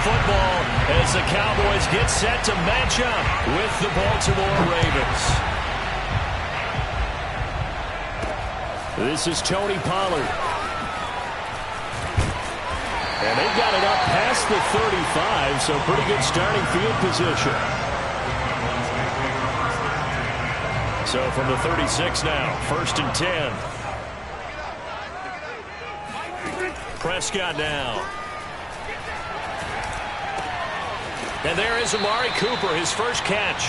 football as the Cowboys get set to match up with the Baltimore Ravens. This is Tony Pollard. And they've got it up past the 35, so pretty good starting field position. So from the 36 now, 1st and 10. Prescott now. And there is Amari Cooper, his first catch.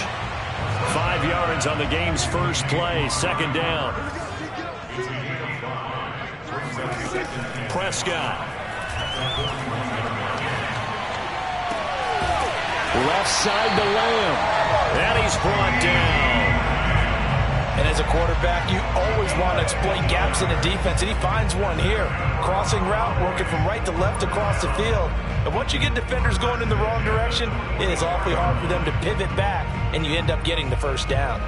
5 yards on the game's first play, 2nd down. Prescott. Left side to Lamb. And he's brought down. And as a quarterback, you always want to exploit gaps in the defense, and he finds one here. Crossing route, working from right to left across the field. And once you get defenders going in the wrong direction, it is awfully hard for them to pivot back, and you end up getting the first down.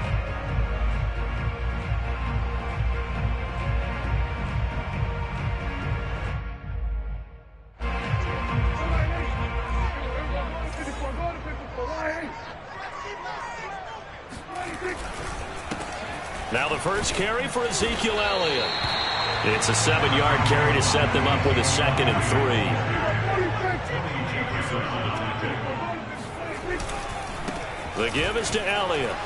Now the first carry for Ezekiel Elliott. It's a 7-yard carry to set them up with a 2nd and 3. The give is to Elliott.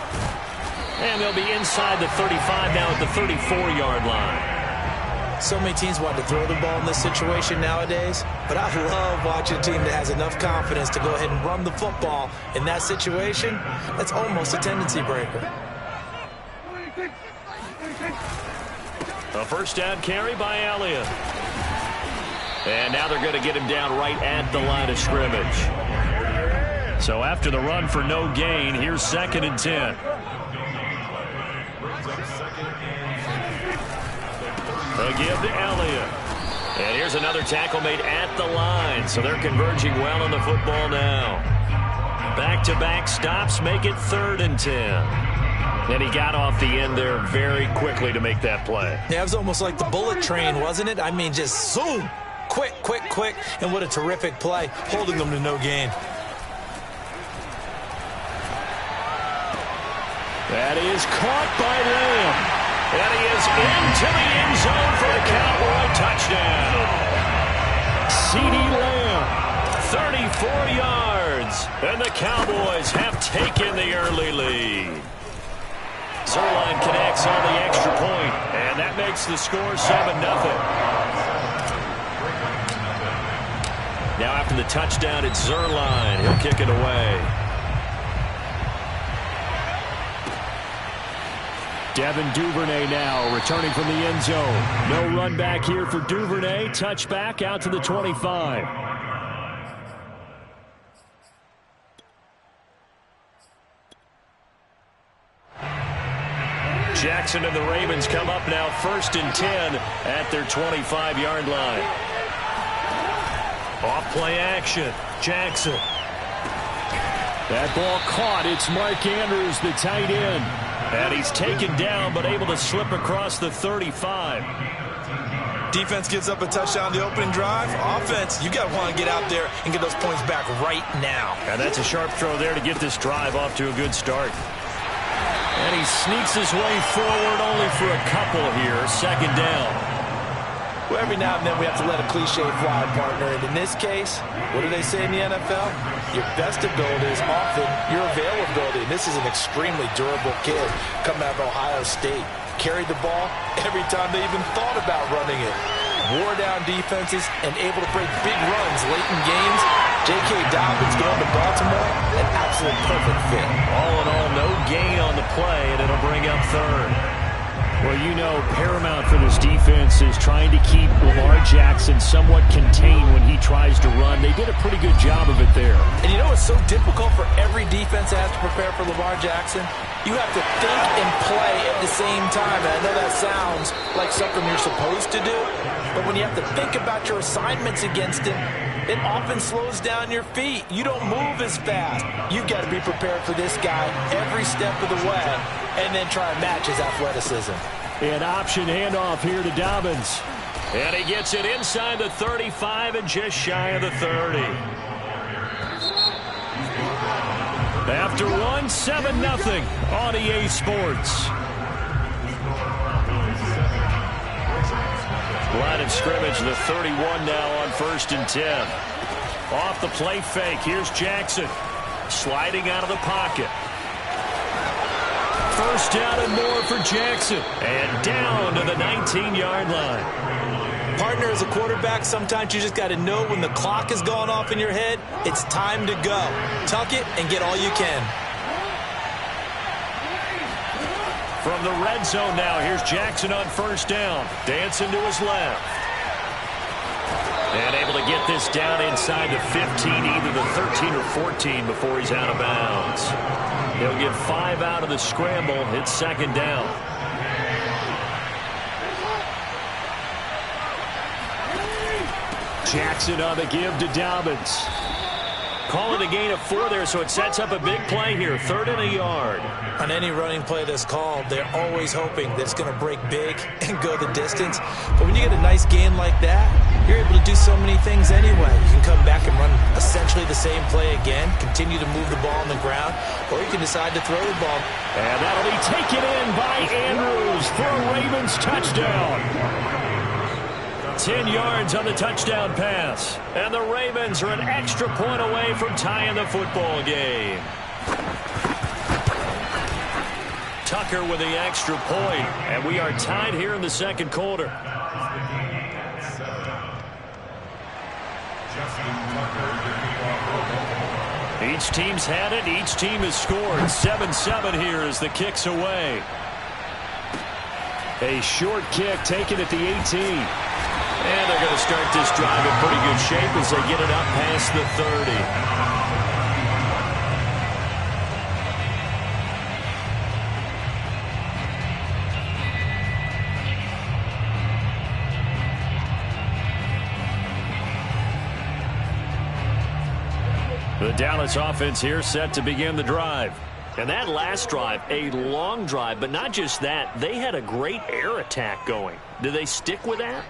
And they'll be inside the 35 now at the 34-yard line. So many teams want to throw the ball in this situation nowadays, but I love watching a team that has enough confidence to go ahead and run the football. In that situation, that's almost a tendency breaker. A first down carry by Elliott. And now they're going to get him down right at the line of scrimmage. So after the run for no gain, here's 2nd and 10. A give to Elliott. And here's another tackle made at the line. So they're converging well on the football now. Back-to-back stops make it 3rd and 10. And he got off the end there very quickly to make that play. Yeah, it was almost like the bullet train, wasn't it? I mean, just zoom. Quick, quick, quick. And what a terrific play, holding them to no gain. That is caught by Lamb. And he is into the end zone for a Cowboy touchdown. CeeDee Lamb, 34 yards. And the Cowboys have taken the early lead. Zerline connects on the extra point, and that makes the score 7-0. Now after the touchdown, it's Zerline. He'll kick it away. Devin Duvernay now returning from the end zone. No run back here for Duvernay. Touchback out to the 25. Jackson and the Ravens come up now 1st and 10 at their 25-yard line. Off play action. Jackson. That ball caught. It's Mark Andrews, the tight end. And he's taken down but able to slip across the 35. Defense gives up a touchdown the opening drive. Offense, you got to want to get out there and get those points back right now. And that's a sharp throw there to get this drive off to a good start. And he sneaks his way forward only for a couple here. 2nd down. Well, every now and then we have to let a cliche fly, partner. And in this case, what do they say in the NFL? Your best ability is often your availability. And this is an extremely durable kid coming out of Ohio State. Carried the ball every time they even thought about running it. Wore down defenses and able to break big runs late in games. J.K. Dobbins going to Baltimore, an absolute perfect fit. All in all, no gain on the play, and it'll bring up 3rd. Well, you know, paramount for this defense is trying to keep Lamar Jackson somewhat contained when he tries to run. They did a pretty good job of it there. And you know it's so difficult for every defense that has to prepare for Lamar Jackson? You have to think and play at the same time. And I know that sounds like something you're supposed to do, but when you have to think about your assignments against him, it often slows down your feet. You don't move as fast. You've got to be prepared for this guy every step of the way and then try and match his athleticism. An option handoff here to Dobbins. And he gets it inside the 35 and just shy of the 30. After one, 7-0 on EA Sports. Line of scrimmage, the 31 now on 1st and 10. Off the play fake, here's Jackson. Sliding out of the pocket. First down and more for Jackson. And down to the 19-yard line. Partner, as a quarterback, sometimes you just got to know when the clock is going off in your head, it's time to go. Tuck it and get all you can. From the red zone now, here's Jackson on 1st down. Dancing to his left. And able to get this down inside the 15, either the 13 or 14 before he's out of bounds. He'll get 5 out of the scramble. It's 2nd down. Jackson on the give to Dobbins. Call it a gain of 4 there, so it sets up a big play here. 3rd and a yard. On any running play that's called, they're always hoping that it's going to break big and go the distance. But when you get a nice gain like that, you're able to do so many things anyway. You can come back and run essentially the same play again, continue to move the ball on the ground, or you can decide to throw the ball. And that'll be taken in by Andrews for a Ravens touchdown. 10 yards on the touchdown pass. And the Ravens are an extra point away from tying the football game. Tucker with the extra point, and we are tied here in the 2nd quarter. Each team's had it. Each team has scored. 7-7 here as the kick's away. A short kick taken at the 18. And they're going to start this drive in pretty good shape as they get it up past the 30. The Dallas offense here set to begin the drive. And that last drive, a long drive, but not just that. They had a great air attack going. Do they stick with that?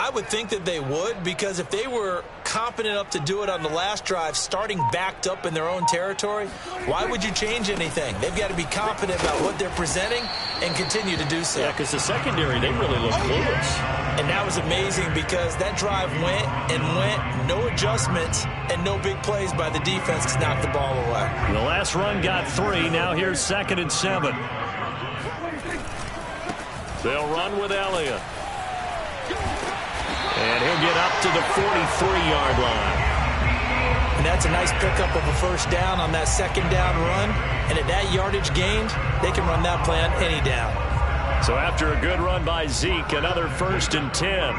I would think that they would, because if they were competent enough to do it on the last drive, starting backed up in their own territory, why would you change anything? They've got to be confident about what they're presenting and continue to do so. Yeah, because the secondary, they really look clueless. And that was amazing because that drive went and went, no adjustments, and no big plays by the defense to knock the ball away. The last run got 3. Now here's 2nd and 7. They'll run with Elliott. And he'll get up to the 43-yard line. And that's a nice pickup of a 1st down on that 2nd down run. And at that yardage gained, they can run that play on any down. So after a good run by Zeke, another 1st and 10.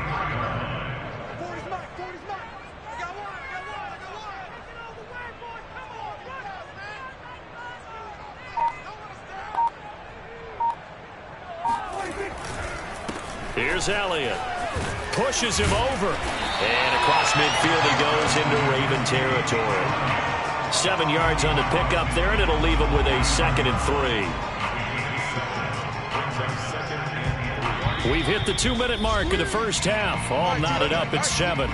Here's Elliott. Pushes him over. And across midfield he goes into Raven territory. 7 yards on the pickup there, and it'll leave him with a 2nd and 3. We've hit the 2-minute mark of the first half. All knotted up at 7.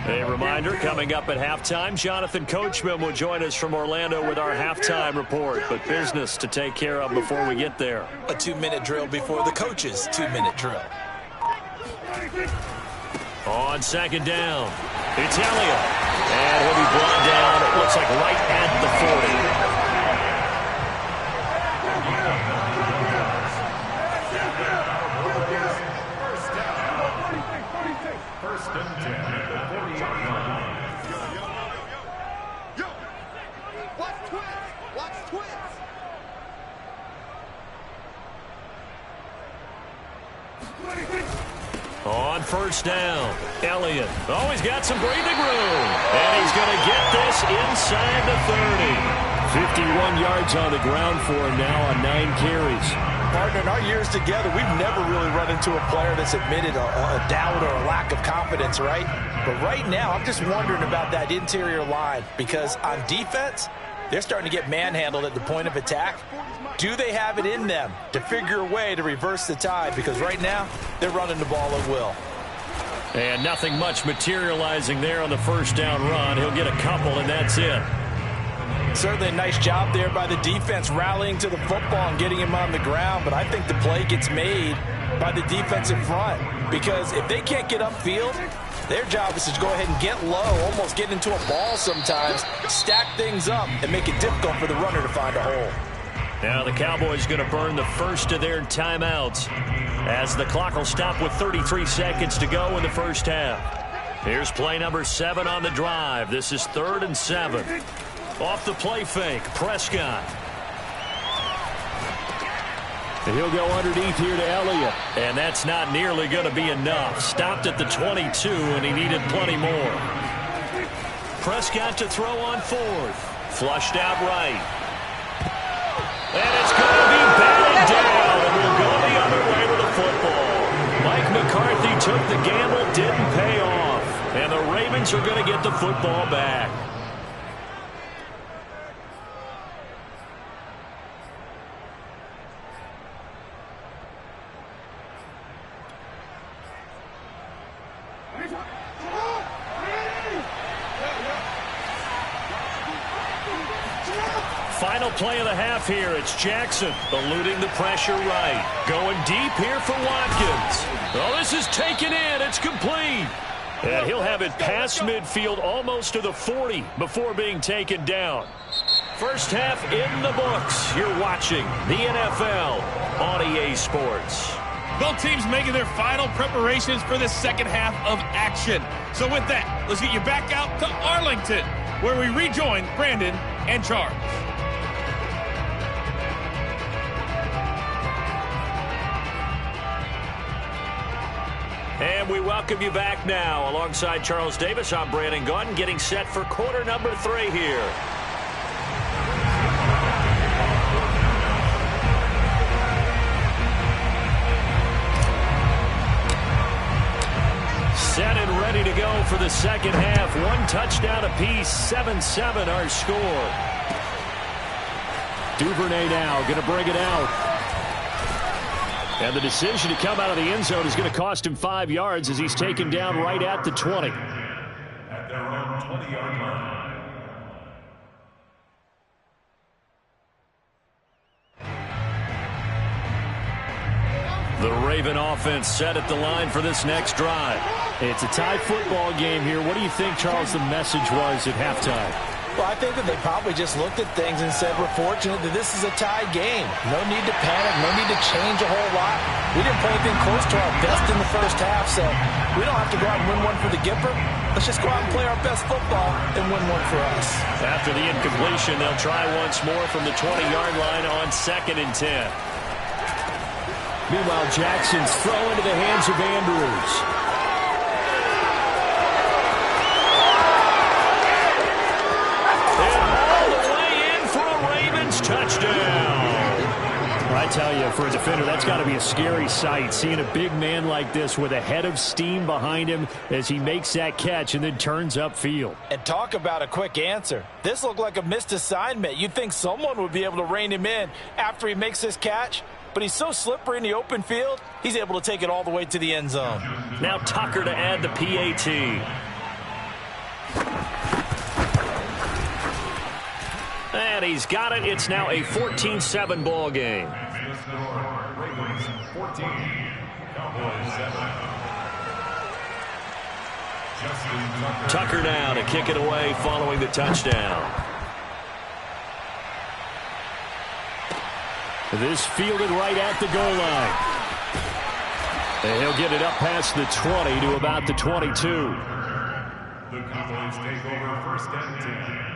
A reminder, coming up at halftime, Jonathan Coachman will join us from Orlando with our halftime report, but business to take care of before we get there. A 2-minute drill before the coach's 2-minute drill. On 2nd down, it's Elliott. And he'll be brought down, it looks like right at the 40. On 1st down, Elliott. Oh, he's got some breathing room. And he's going to get this inside the 30. 51 yards on the ground for him now on 9 carries. Partner, in our years together, we've never really run into a player that's admitted a doubt or a lack of confidence, right? But right now, I'm just wondering about that interior line because on defense, they're starting to get manhandled at the point of attack. Do they have it in them to figure a way to reverse the tide? Because right now, they're running the ball at will. And nothing much materializing there on the first down run. He'll get a couple, and that's it. Certainly a nice job there by the defense rallying to the football and getting him on the ground. But I think the play gets made by the defensive front. Because if they can't get upfield, their job is to go ahead and get low, almost get into a ball sometimes, stack things up, and make it difficult for the runner to find a hole. Now the Cowboys going to burn the first of their timeouts as the clock will stop with 33 seconds to go in the first half. Here's play number 7 on the drive. This is 3rd and 7. Off the play fake, Prescott. And he'll go underneath here to Elliott. And that's not nearly going to be enough. Stopped at the 22, and he needed plenty more. Prescott to throw on 4th. Flushed out right. And it's going to be batted down, and we'll go the other way with the football. Mike McCarthy took the gamble, didn't pay off. And the Ravens are going to get the football back. Final play of the half here. It's Jackson eluding the pressure right. Going deep here for Watkins. Oh, this is taken in. It's complete. And he'll have it past midfield almost to the 40 before being taken down. First half in the books. You're watching the NFL on EA Sports. Both teams making their final preparations for the second half of action. So with that, let's get you back out to Arlington, where we rejoin Brandon and Charles. And we welcome you back now. Alongside Charles Davis, I'm Brandon Gaudin, getting set for quarter number 3 here. Set and ready to go for the second half. 1 touchdown apiece, 7-7 our score. Duvernay now going to bring it out. And the decision to come out of the end zone is going to cost him 5 yards as he's taken down right at the 20. At their own 20-yard line. The Raven offense set at the line for this next drive. It's a tie football game here. What do you think, Charles, the message was at halftime? Well, I think that they probably just looked at things and said, we're fortunate that this is a tie game. No need to panic, no need to change a whole lot. We didn't play anything close to our best in the first half, so we don't have to go out and win one for the Gipper. Let's just go out and play our best football and win one for us. After the incompletion, they'll try once more from the 20-yard line on 2nd and 10. Meanwhile, Jackson's throw into the hands of Andrews. Touchdown. I tell you, for a defender, that's got to be a scary sight, seeing a big man like this with a head of steam behind him as he makes that catch and then turns upfield. And talk about a quick answer. This looked like a missed assignment. You'd think someone would be able to rein him in after he makes this catch, but he's so slippery in the open field, he's able to take it all the way to the end zone. Now Tucker to add the PAT. And he's got it. It's now a 14-7 ball game. Ravens 14, Cowboys 7. Tucker now to kick it away following the touchdown. This fielded right at the goal line. And he'll get it up past the 20 to about the 22. The Cowboys take over 1st and 10.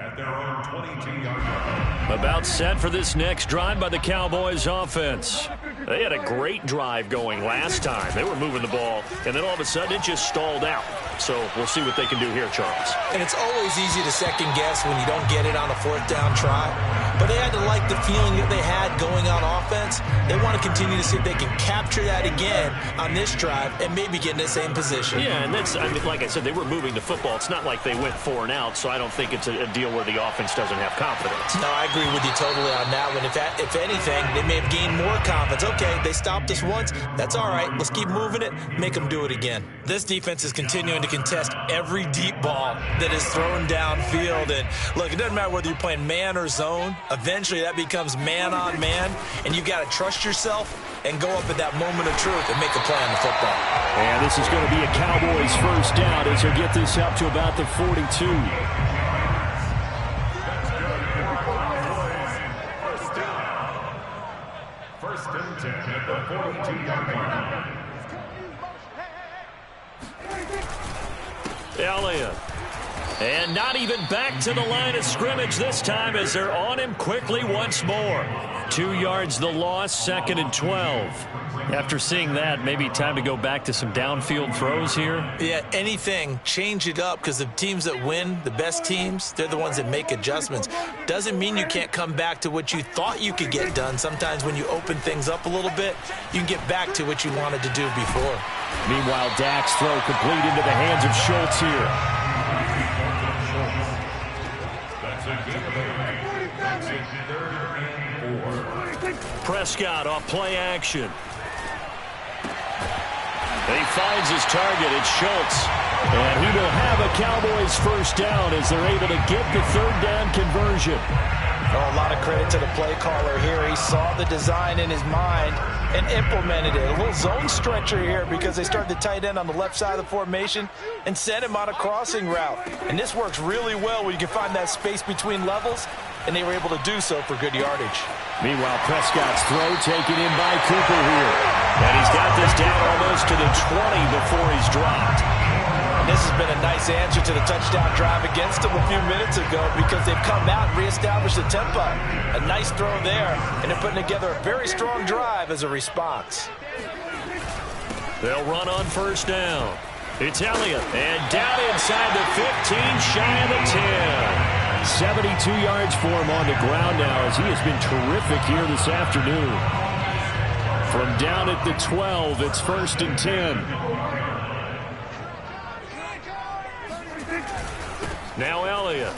At their own 22-yard line. About set for this next drive by the Cowboys offense. They had a great drive going last time. They were moving the ball, and then all of a sudden it just stalled out. So we'll see what they can do here, Charles. And it's always easy to second guess when you don't get it on a 4th down try. but they had to like the feeling that they had going on offense. They want to continue to see if they can capture that again on this drive and maybe get in the same position. Yeah, and that's, I mean, like I said, they were moving the football. It's not like they went 4 and out, so I don't think it's a deal where the offense doesn't have confidence. No, I agree with you totally on that one. If anything, they may have gained more confidence. Okay, they stopped us once. That's all right. Let's keep moving it, make them do it again. This defense is continuing to contest every deep ball that is thrown downfield. And look, it doesn't matter whether you're playing man or zone. Eventually, that becomes man on man, and you've got to trust yourself and go up at that moment of truth and make a play on the football. And this is going to be a Cowboys first down as they get this up to about the 42. First and 10 at the 42-yard line. Elliott. And not even back to the line of scrimmage this time as they're on him quickly once more. 2 yards the loss, 2nd and 12. After seeing that, maybe time to go back to some downfield throws here. Yeah, anything, change it up, because the teams that win, the best teams, they're the ones that make adjustments. Doesn't mean you can't come back to what you thought you could get done. Sometimes when you open things up a little bit, you can get back to what you wanted to do before. Meanwhile, Dak's throw complete into the hands of Schultz here. Prescott off play action. He finds his target. It's Schultz. And he will have a Cowboys first down as they're able to get the 3rd down conversion. Oh, a lot of credit to the play caller here. He saw the design in his mind and implemented it. A little zone stretcher here because they started the tight end on the left side of the formation and sent him on a crossing route. And this works really well when you can find that space between levels, and they were able to do so for good yardage. Meanwhile, Prescott's throw taken in by Cooper here. And he's got this down almost to the 20 before he's dropped. And this has been a nice answer to the touchdown drive against them a few minutes ago because they've come out and reestablished the tempo. A nice throw there, and they're putting together a very strong drive as a response. They'll run on first down. It's Elliott, and down inside the 15, shy of the 10. 72 yards for him on the ground now as he has been terrific here this afternoon. From down at the 12, it's 1st and 10. Now Elliott.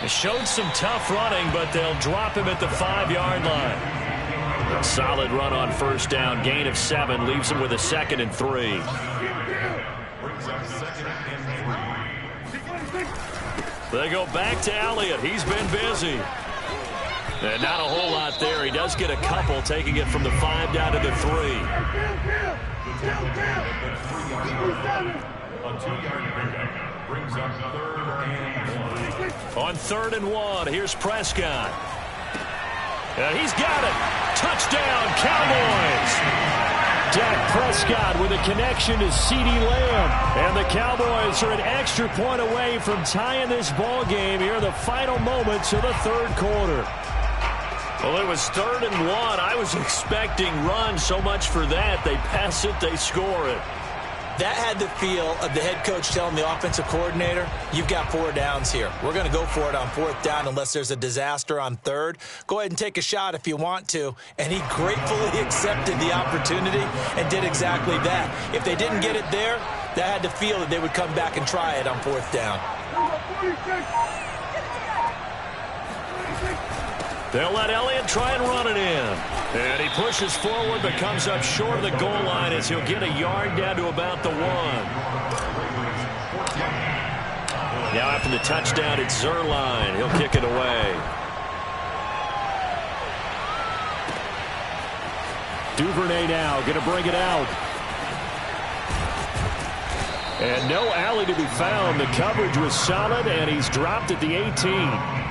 He showed some tough running, but they'll drop him at the 5-yard line. A solid run on first down. Gain of 7 leaves him with a 2nd and 3. They go back to Elliott. He's been busy. And not a whole lot there. He does get a couple, taking it from the 5 down to the 3. A 2-yard pickup brings up 3rd and 1. On 3rd and 1, here's Prescott. And he's got it. Touchdown, Cowboys. Dak Prescott with a connection to CeeDee Lamb. And the Cowboys are an extra point away from tying this ball game here in the final moments of the 3rd quarter. Well, it was 3rd and 1. I was expecting run, so much for that. They pass it, they score it. That had the feel of the head coach telling the offensive coordinator, you've got 4 downs here. We're going to go for it on 4th down unless there's a disaster on 3rd. Go ahead and take a shot if you want to. And he gratefully accepted the opportunity and did exactly that. If they didn't get it there, that had the feel that they would come back and try it on 4th down. They'll let Elliott try and run it in. And he pushes forward but comes up short of the goal line as he'll get a yard down to about the 1. Now after the touchdown, it's Zuerlein. He'll kick it away. Duvernay now going to bring it out. And no alley to be found. The coverage was solid, and he's dropped at the 18.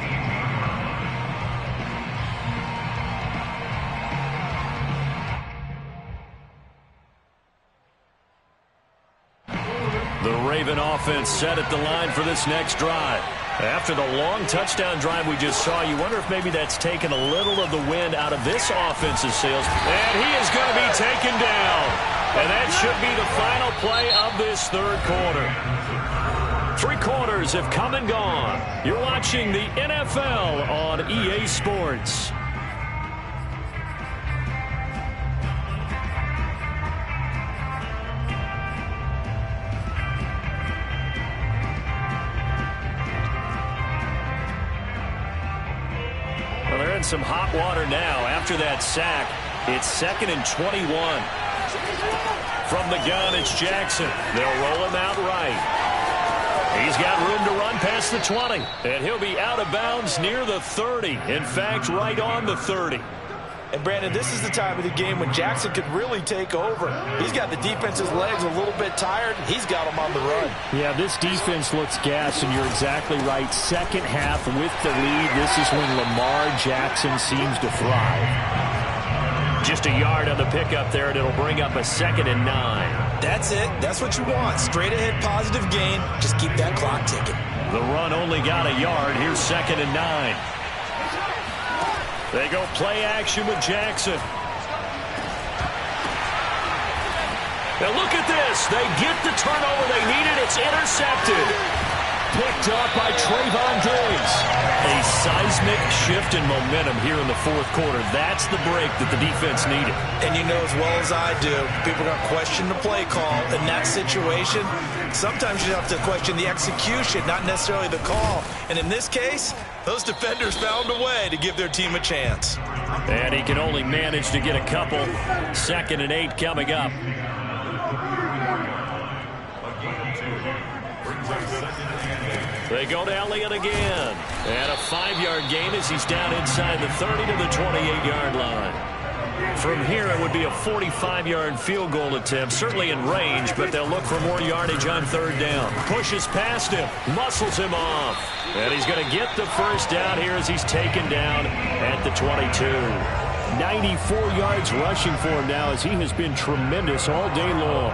The Raven offense set at the line for this next drive. After the long touchdown drive we just saw, you wonder if maybe that's taken a little of the wind out of this offensive sails. And he is going to be taken down. And that should be the final play of this 3rd quarter. 3 quarters have come and gone. You're watching the NFL on EA Sports. Well, they're in some hot water now after that sack. It's 2nd and 21. From the gun, it's Jackson. They'll roll him out right. He's got room to run past the 20, and he'll be out of bounds near the 30. In fact, right on the 30. And, Brandon, this is the time of the game when Jackson could really take over. He's got the defense's legs a little bit tired. He's got them on the run. Yeah, this defense looks gassed, and you're exactly right. Second half with the lead, this is when Lamar Jackson seems to thrive. Just a yard on the pickup there, and it'll bring up a 2nd and 9. That's it. That's what you want. Straight ahead positive gain. Just keep that clock ticking. The run only got a yard. Here's 2nd and 9. They go play action with Jackson. Now look at this. They get the turnover they needed. It's intercepted. Picked up by Trayvon Diggs. A seismic shift in momentum here in the 4th quarter. That's the break that the defense needed. And you know as well as I do, people are going to question the play call in that situation. Sometimes you have to question the execution, not necessarily the call. And in this case, those defenders found a way to give their team a chance. And he can only manage to get a couple. 2nd and 8 coming up. They go to Elliott again. And a 5-yard gain as he's down inside the 30 to the 28-yard line. From here, it would be a 45-yard field goal attempt, certainly in range, but they'll look for more yardage on 3rd down. Pushes past him, muscles him off. And he's going to get the first down here as he's taken down at the 22. 94 yards rushing for him now as he has been tremendous all day long.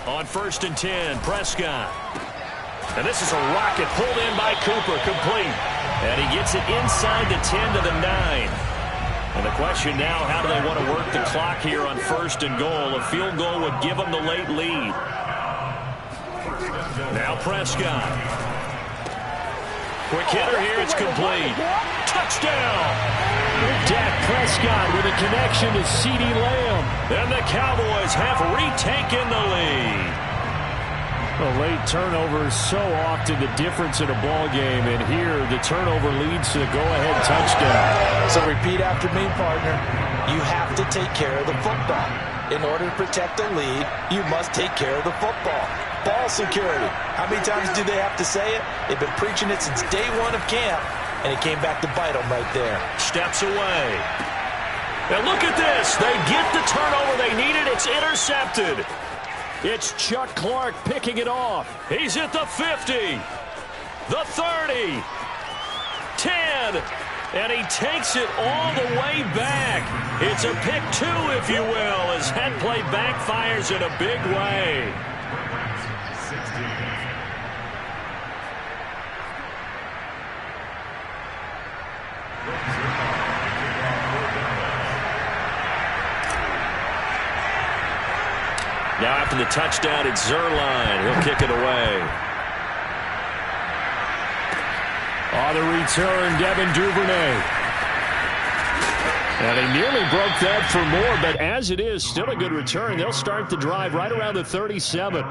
On 1st and 10, Prescott. And this is a rocket pulled in by Cooper, complete. And he gets it inside the 10 to the 9. And the question now, how do they want to work the clock here on 1st and goal? A field goal would give them the late lead. Now Prescott. Quick hitter here, it's complete. Touchdown! Dak Prescott with a connection to CeeDee Lamb. And the Cowboys have retaken the lead. A late turnover is so often the difference in a ball game, and here the turnover leads to the go-ahead touchdown. So repeat after me, partner. You have to take care of the football. In order to protect the lead, you must take care of the football. Ball security. How many times do they have to say it? They've been preaching it since day 1 of camp, and it came back to bite them right there. Steps away. And look at this. They get the turnover they needed. It's intercepted. It's Chuck Clark picking it off. He's at the 50, the 30, 10, and he takes it all the way back. It's a pick 2, if you will, as that play backfires in a big way. Now after the touchdown, it's Zerline. He'll kick it away. On the return, Devin Duvernay. And he nearly broke that for more, but as it is, still a good return. They'll start the drive right around the 37.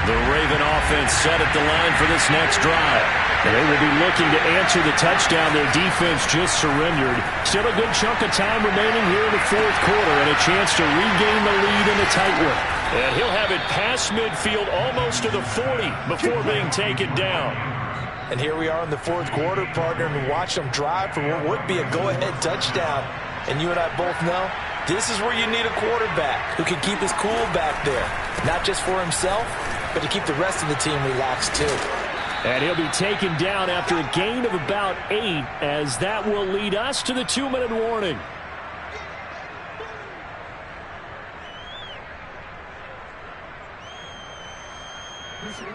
The Raven offense set at the line for this next drive. And they will be looking to answer the touchdown. Their defense just surrendered. Still a good chunk of time remaining here in the 4th quarter and a chance to regain the lead in a tight one. And he'll have it past midfield almost to the 40 before being taken down. And here we are in the 4th quarter, partner, and watch them drive for what would be a go-ahead touchdown. And you and I both know this is where you need a quarterback who can keep his cool back there. Not just for himself, but to keep the rest of the team relaxed too. And he'll be taken down after a gain of about 8, as that will lead us to the 2-minute warning.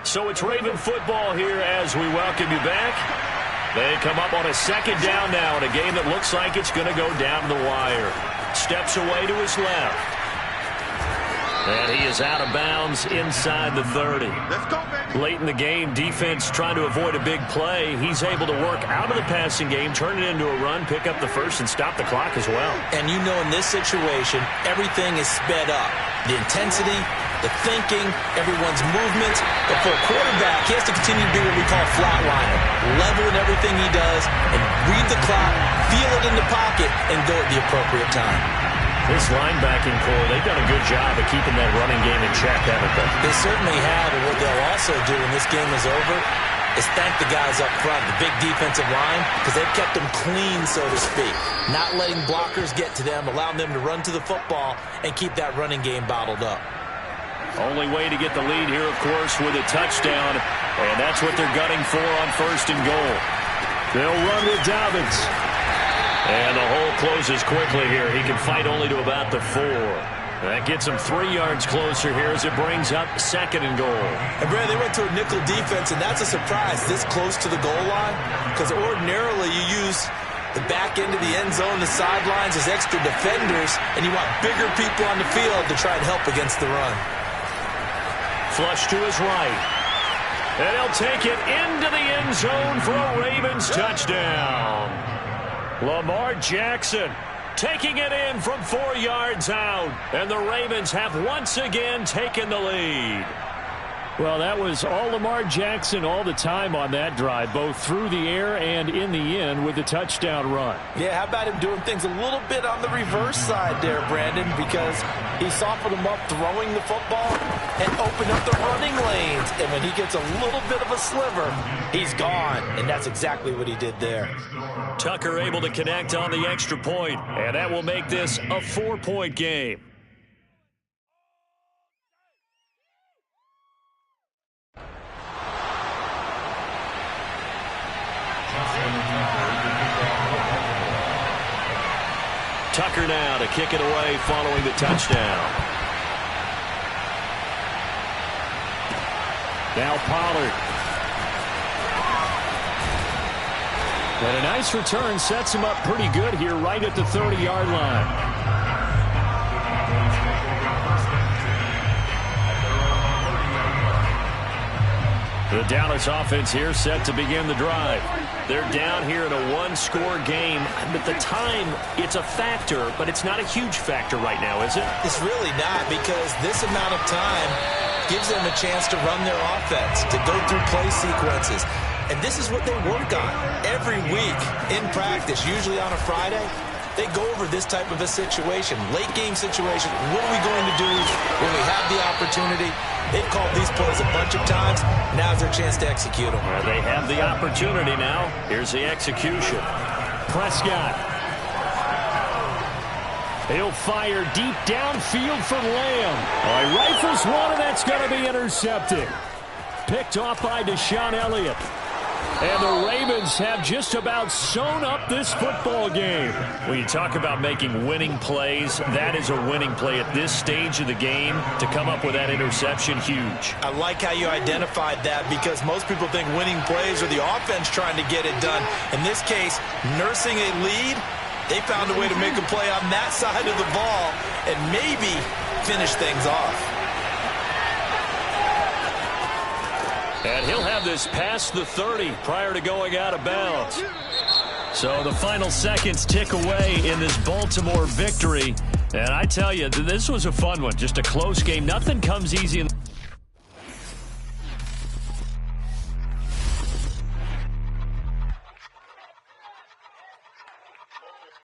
So it's Raven football here as we welcome you back. They come up on a second down now in a game that looks like it's going to go down the wire. Steps away to his left. And he is out of bounds inside the 30. Let's go, baby. Late in the game, defense trying to avoid a big play. He's able to work out of the passing game, turn it into a run, pick up the first, and stop the clock as well. And you know in this situation, everything is sped up. The intensity, the thinking, everyone's movements. But for a quarterback, he has to continue to do what we call flatliner. Level in everything he does and read the clock, feel it in the pocket, and go at the appropriate time. This linebacking core, they've done a good job of keeping that running game in check, haven't they? They certainly have, and what they'll also do when this game is over is thank the guys up front, the big defensive line, because they've kept them clean, so to speak. Not letting blockers get to them, allowing them to run to the football and keep that running game bottled up. Only way to get the lead here, of course, with a touchdown, and that's what they're gunning for on 1st and goal. They'll run with Dobbins. And the hole closes quickly here. He can fight only to about the 4. That gets him 3 yards closer here as it brings up 2nd and goal. And, Brad, they went to a nickel defense, and that's a surprise this close to the goal line, because ordinarily you use the back end of the end zone, the sidelines as extra defenders, and you want bigger people on the field to try and help against the run. Flush to his right. And he'll take it into the end zone for a Ravens touchdown. Lamar Jackson taking it in from 4 yards out. And the Ravens have once again taken the lead. Well, that was all Lamar Jackson all the time on that drive, both through the air and in the end with the touchdown run. Yeah, how about him doing things a little bit on the reverse side there, Brandon, because he softened him up throwing the football and opened up the running lanes. And when he gets a little bit of a sliver, he's gone. And that's exactly what he did there. Tucker able to connect on the extra point, and that will make this a 4-point game. Tucker now to kick it away following the touchdown. Now Pollard. And a nice return sets him up pretty good here right at the 30-yard line. The Dallas offense here set to begin the drive. They're down here in a one-score game. At the time, it's a factor, but it's not a huge factor right now, is it? It's really not, because this amount of time gives them a chance to run their offense, to go through play sequences. And this is what they work on every week in practice, usually on a Friday. They go over this type of a situation, late game situation. What are we going to do when we have the opportunity? They've called these plays a bunch of times. Now's their chance to execute them. Well, they have the opportunity now. Here's the execution. Prescott. He'll fire deep downfield for Lamb. He rifles one, and that's going to be intercepted. Picked off by Deshaun Elliott. And the Ravens have just about sewn up this football game. When you talk about making winning plays, that is a winning play at this stage of the game. To come up with that interception, huge. I like how you identified that, because most people think winning plays are the offense trying to get it done. In this case, nursing a lead, they found a way to make a play on that side of the ball and maybe finish things off. And he'll have this past the 30 prior to going out of bounds. So the final seconds tick away in this Baltimore victory. And I tell you, this was a fun one. Just a close game. Nothing comes easy in